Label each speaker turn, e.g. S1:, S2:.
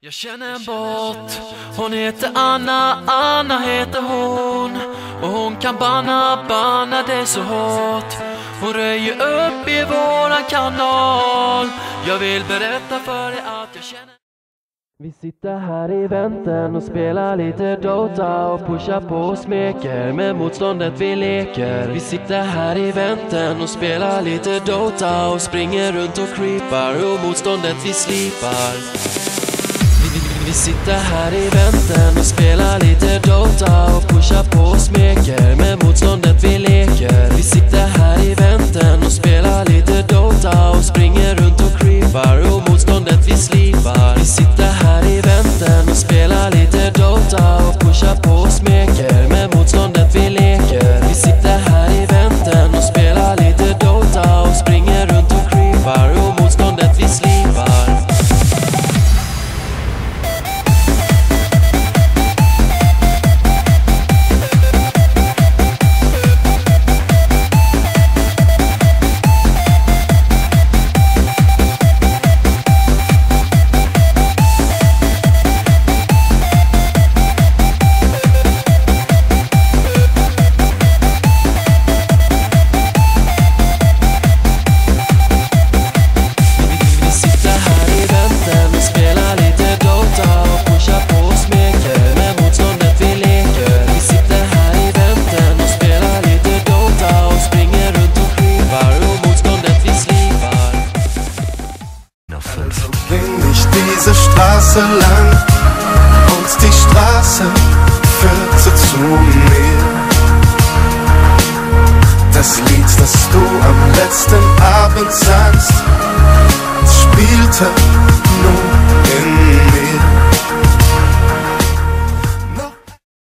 S1: Jag känner en bot, hon heter Anna, Anna heter hon. Och hon kan banna det så hårt. Hon röjer upp i våran kanal. Jag vill berätta för dig att jag känner. Vi sitter här i vänten och spelar lite Dota och pushar på och smeker med motståndet vi leker. Vi sitter här i vänten och spelar lite Dota och springer runt och creepar och motståndet vi slipar. Vi sitter här i vänten och spelar lite Dota och pushar på och smeker med motståndet vi leker. Vi sitter här i vänten och spelar lite Dota och springer runt och creepar och motståndet vi slipar. Vi sitter här i vänten och spelar lite Dota och pushar på och smeker med motståndet vi leker. Vi sitter här i vänten och spelar lite Dota och springer runt och creepar och motståndet vi slipar.
S2: Diese Straße lang und die Straße führte zu mir. Das Lied, das du am letzten Abend sangst, spielte nun in